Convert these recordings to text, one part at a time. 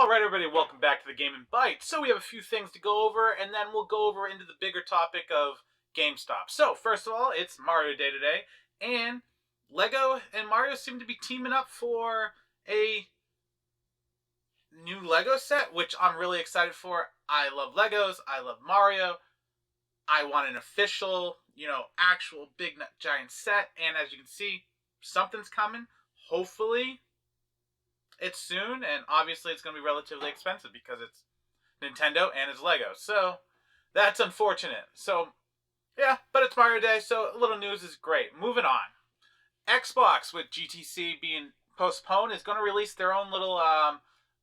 Alright everybody, welcome back to the Gaming Byte. So we have a few things to go over, and then we'll go over into the bigger topic of GameStop. So, first of all, it's Mario Day today, and Lego and Mario seem to be teaming up for a new Lego set, which I'm really excited for. I love Legos, I love Mario, I want an official, actual big giant set, and as you can see, something's coming. Hopefully it's soon, and obviously it's going to be relatively expensive because it's Nintendo and it's Lego. So that's unfortunate. So yeah, but it's Mario Day, so a little news is great. Moving on. Xbox, with GTC being postponed, is going to release their own little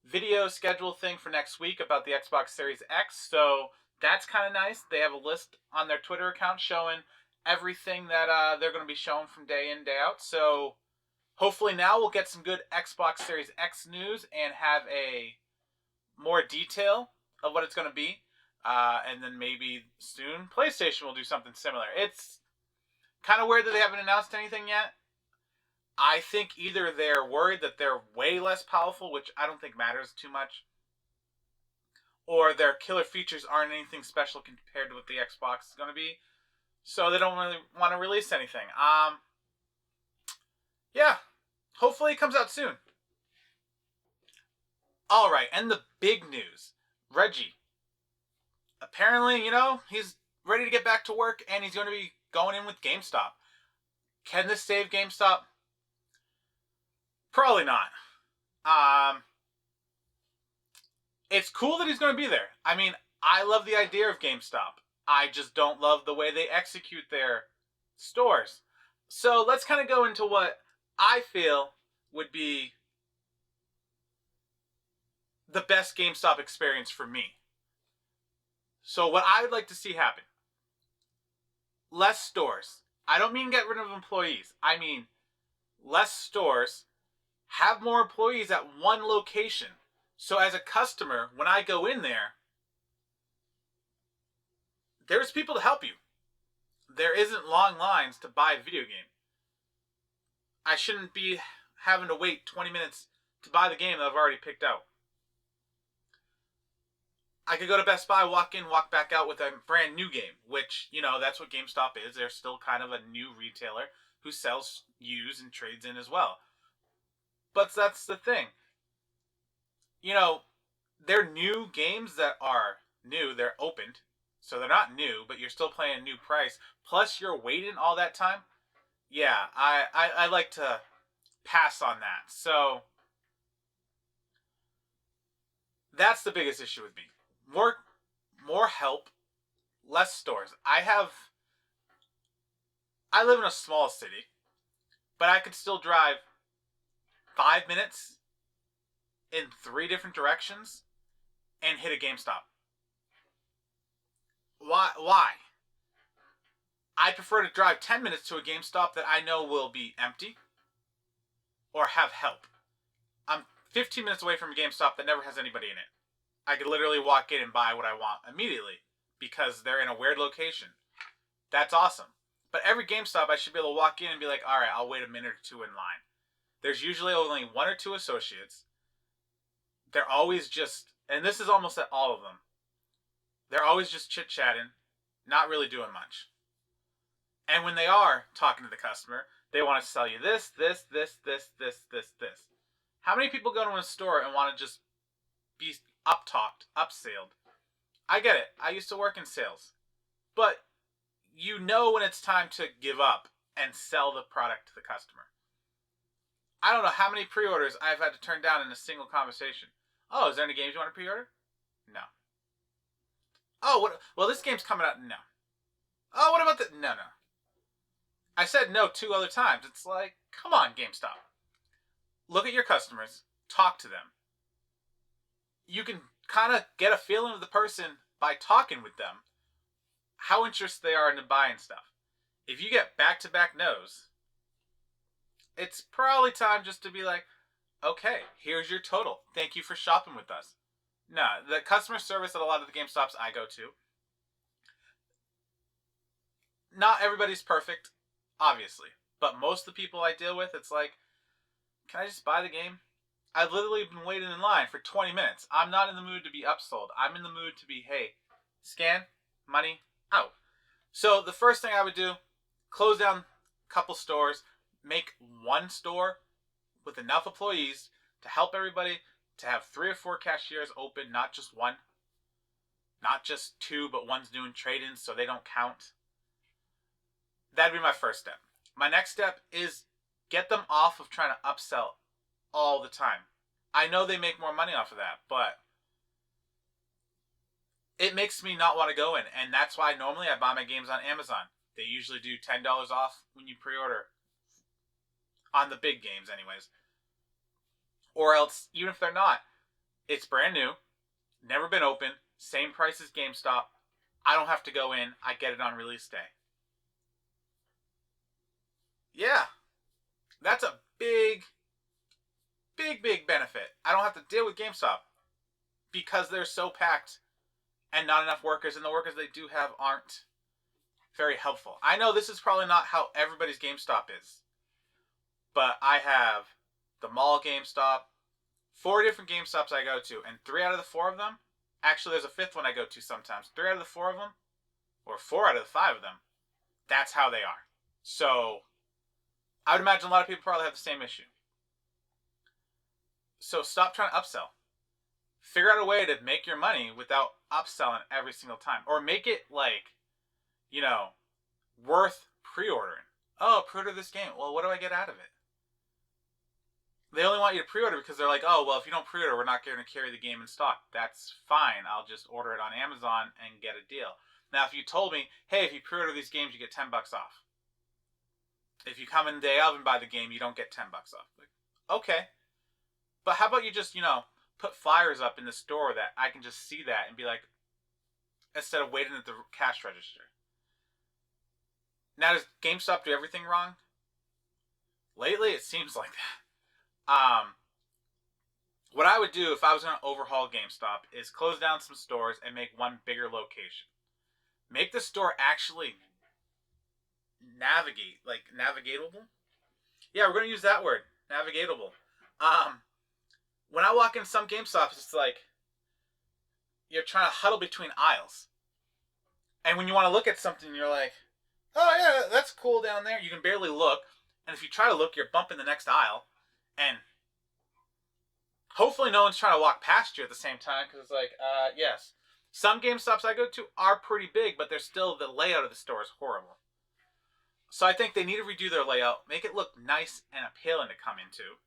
video schedule thing for next week about the Xbox Series X. So that's kind of nice. They have a list on their Twitter account showing everything that they're going to be showing from day in, day out. So hopefully now we'll get some good Xbox Series X news and have a more detail of what it's going to be. And then maybe soon PlayStation will do something similar. It's kind of weird that they haven't announced anything yet. I think either they're worried that they're way less powerful, which I don't think matters too much, or their killer features aren't anything special compared to what the Xbox is going to be. So they don't really want to release anything. Yeah, hopefully it comes out soon. Alright, and the big news. Reggie. Apparently, he's ready to get back to work, and he's going to be going in with GameStop. Can this save GameStop? Probably not. It's cool that he's going to be there. I mean, I love the idea of GameStop. I just don't love the way they execute their stores. So let's kind of go into what I feel would be the best GameStop experience for me. So what I would like to see happen: less stores. I don't mean get rid of employees. I mean less stores. Have more employees at one location. So as a customer, when I go in there, there's people to help you. There isn't long lines to buy a video game. I shouldn't be having to wait 20 minutes to buy the game that I've already picked out. I could go to Best Buy, walk in, walk back out with a brand new game, which, that's what GameStop is. They're still kind of a new retailer who sells used and trades in as well. But that's the thing. They're new games that are new. They're opened. So they're not new, but you're still paying a new price. Plus you're waiting all that time. Yeah, I like to pass on that. So that's the biggest issue with me. More help, less stores. I live in a small city, but I could still drive 5 minutes in 3 different directions and hit a GameStop. Why? I prefer to drive 10 minutes to a GameStop that I know will be empty or have help. I'm 15 minutes away from a GameStop that never has anybody in it. I could literally walk in and buy what I want immediately because they're in a weird location. That's awesome. But every GameStop, I should be able to walk in and be like, alright, I'll wait a minute or two in line. There's usually only 1 or 2 associates. They're always just, and this is almost at all of them, they're always just chit-chatting, not really doing much. And when they are talking to the customer, they want to sell you this. How many people go to a store and want to just be up-talked, upselled? I get it. I used to work in sales. But you know when it's time to give up and sell the product to the customer. I don't know how many pre-orders I've had to turn down in a single conversation. Oh, is there any games you want to pre-order? No. Oh, what? Well, this game's coming out. No. Oh, what about the? No. I said no 2 other times. It's like, come on, GameStop. Look at your customers. Talk to them. You can kind of get a feeling of the person by talking with them, how interested they are in buying stuff. If you get back-to-back no's, it's probably time just to be like, okay, here's your total. Thank you for shopping with us. No, the customer service at a lot of the GameStops I go to, not everybody's perfect, obviously. But most of the people I deal with, it's like, can I just buy the game? I've literally been waiting in line for 20 minutes. I'm not in the mood to be upsold. I'm in the mood to be, hey, scan, money, out. So the first thing I would do, close down a couple stores, make one store with enough employees to help everybody, to have 3 or 4 cashiers open, not just one. Not just 2, but one's doing trade-ins so they don't count. That'd be my first step. My next step is get them off of trying to upsell all the time. I know they make more money off of that, but it makes me not want to go in. And that's why normally I buy my games on Amazon. They usually do $10 off when you pre-order. On the big games anyways. Or else, even if they're not, it's brand new, never been open, same price as GameStop. I don't have to go in. I get it on release day. Yeah, that's a big benefit. I don't have to deal with GameStop because they're so packed and not enough workers, and the workers they do have aren't very helpful. I know this is probably not how everybody's GameStop is, but I have the mall GameStop, 4 different GameStops I go to, and 3 out of the 4 of them, actually there's a 5th one I go to sometimes, 3 out of the 4 of them, or 4 out of the 5 of them, that's how they are. So I would imagine a lot of people probably have the same issue. So stop trying to upsell. Figure out a way to make your money without upselling every single time. Or make it like, worth pre-ordering. Oh, pre-order this game. Well, what do I get out of it? They only want you to pre-order because they're like, oh, well, if you don't pre-order, we're not going to carry the game in stock. That's fine. I'll just order it on Amazon and get a deal. Now, if you told me, hey, if you pre-order these games, you get $10 off. If you come in the day of and buy the game, you don't get $10 off. Like, okay. But how about you just, put flyers up in the store that I can just see that and be like, instead of waiting at the cash register. Now, does GameStop do everything wrong? Lately, it seems like that. What I would do if I was going to overhaul GameStop is close down some stores and make one bigger location. Make the store actually navigatable. Yeah, we're going to use that word, navigatable. When I walk in some GameStops, it's like you're trying to huddle between aisles. And when you want to look at something, you're like, oh yeah, that's cool down there. You can barely look. And if you try to look, you're bumping the next aisle. And hopefully no one's trying to walk past you at the same time, because it's like, yes. Some GameStops I go to are pretty big, but they're still, the layout of the store is horrible. So I think they need to redo their layout, make it look nice and appealing to come into.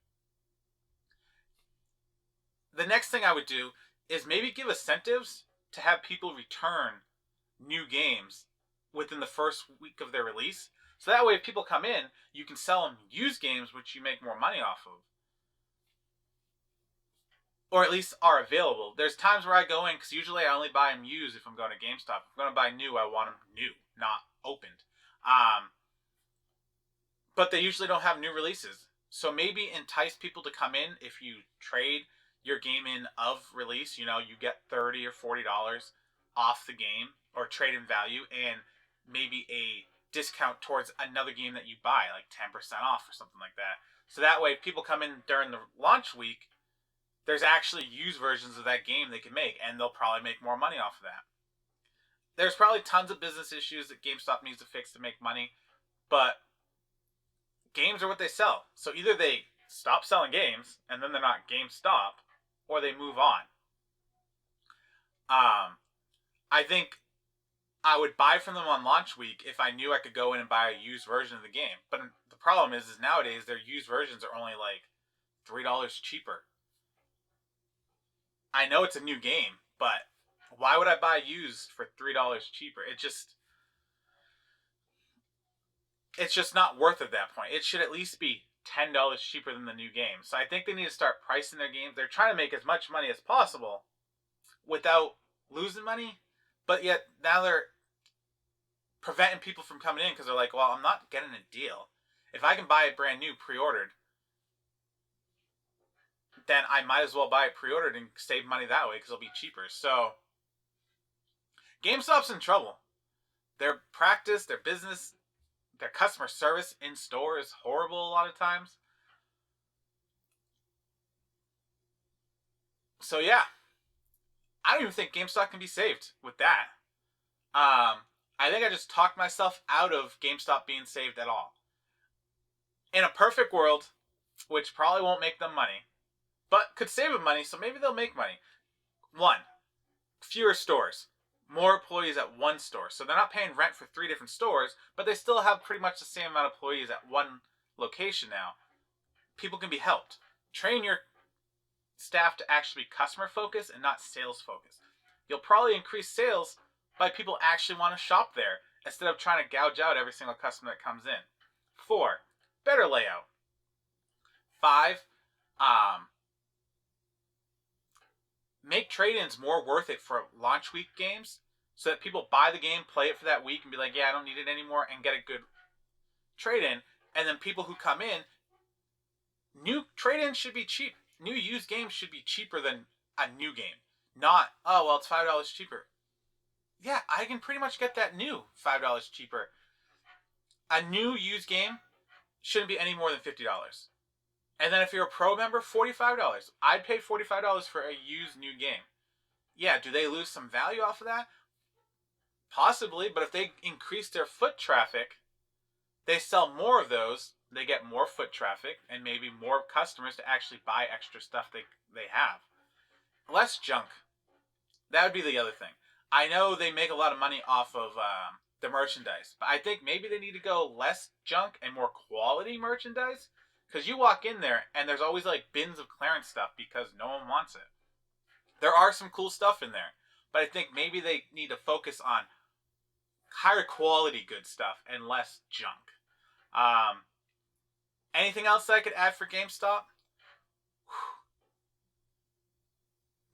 The next thing I would do is maybe give incentives to have people return new games within the first week of their release. So that way if people come in, you can sell them used games, which you make more money off of. Or at least are available. There's times where I go in, because usually I only buy them used if I'm going to GameStop. If I'm going to buy new, I want them new, not opened. But they usually don't have new releases. So maybe entice people to come in if you trade your game in of release. You get $30 or $40 off the game, or trade in value, and maybe a discount towards another game that you buy, like 10% off or something like that. So that way, if people come in during the launch week, there's actually used versions of that game they can make, and they'll probably make more money off of that. There's probably tons of business issues that GameStop needs to fix to make money, but games are what they sell. So either they stop selling games, and then they're not GameStop, or they move on. I think I would buy from them on launch week if I knew I could go in and buy a used version of the game. But the problem is nowadays their used versions are only like $3 cheaper. I know it's a new game, but why would I buy used for $3 cheaper? It's just not worth it at that point. It should at least be $10 cheaper than the new game. So I think they need to start pricing their games. They're trying to make as much money as possible without losing money, but yet now they're preventing people from coming in because they're like, well, I'm not getting a deal. If I can buy it brand new, pre-ordered, then I might as well buy it pre-ordered and save money that way because it'll be cheaper. So GameStop's in trouble. Their practice, their business, their customer service in store is horrible a lot of times. So yeah, I don't even think GameStop can be saved with that. I think I just talked myself out of GameStop being saved at all. In a perfect world, which probably won't make them money, but could save them money, so maybe they'll make money. One, fewer stores. More employees at one store. So they're not paying rent for 3 different stores, but they still have pretty much the same amount of employees at one location now. People can be helped. Train your staff to actually be customer focused and not sales focused. You'll probably increase sales by people actually want to shop there instead of trying to gouge out every single customer that comes in. 4, better layout. 5, make trade-ins more worth it for launch week games so that people buy the game, play it for that week, and be like, yeah, I don't need it anymore, and get a good trade-in. And then people who come in, new trade-ins should be cheap. New used games should be cheaper than a new game. Not, oh, well, it's $5 cheaper. Yeah, I can pretty much get that new $5 cheaper. A new used game shouldn't be any more than $50. And then if you're a pro member, $45. I'd pay $45 for a used new game. Yeah, do they lose some value off of that? Possibly, but if they increase their foot traffic, they sell more of those, they get more foot traffic, and maybe more customers to actually buy extra stuff they have. Less junk. That would be the other thing. I know they make a lot of money off of the merchandise, but I think maybe they need to go less junk and more quality merchandise. Because you walk in there and there's always like bins of clearance stuff because no one wants it. There are some cool stuff in there, but I think maybe they need to focus on higher quality good stuff and less junk. Anything else I could add for GameStop?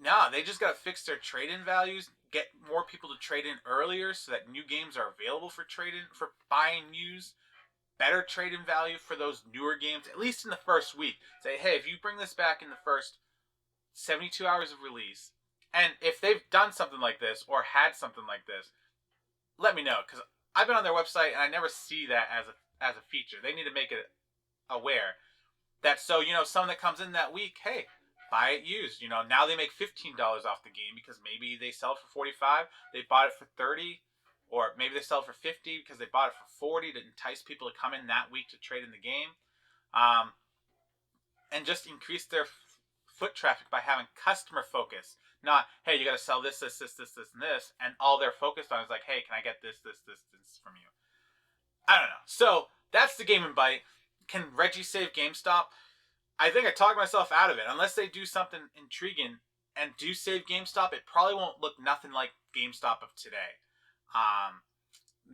No, they just got to fix their trade-in values, get more people to trade in earlier so that new games are available for trade-in, for buying used. Better trade-in value for those newer games, at least in the first week. Say, hey, if you bring this back in the first 72 hours of release, and if they've done something like this or had something like this, let me know, because I've been on their website and I never see that as a feature. They need to make it aware that, so, you know, someone that comes in that week, hey, buy it used. You know, now they make $15 off the game because maybe they sell it for $45, they bought it for $30, or maybe they sell it for $50 because they bought it for $40 to entice people to come in that week to trade in the game. And just increase their foot traffic by having customer focus. Not, hey, you got to sell this, and this. And all they're focused on is like, hey, can I get this from you? I don't know. So, that's the Gaming Byte. Can Reggie save GameStop? I think I talked myself out of it. Unless they do something intriguing and do save GameStop, it probably won't look nothing like GameStop of today.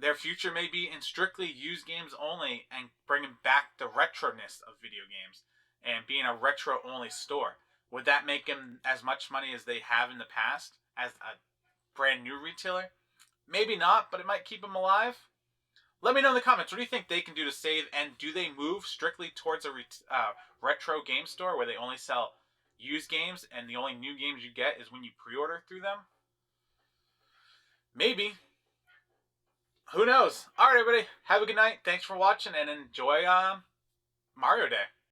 Their future may be in strictly used games only and bringing back the retroness of video games and being a retro-only store. Would that make them as much money as they have in the past as a brand new retailer? Maybe not, but it might keep them alive. Let me know in the comments, what do you think they can do to save, and do they move strictly towards a retro game store where they only sell used games and the only new games you get is when you pre-order through them? Maybe. Who knows? Alright, everybody. Have a good night. Thanks for watching and enjoy Mario Day.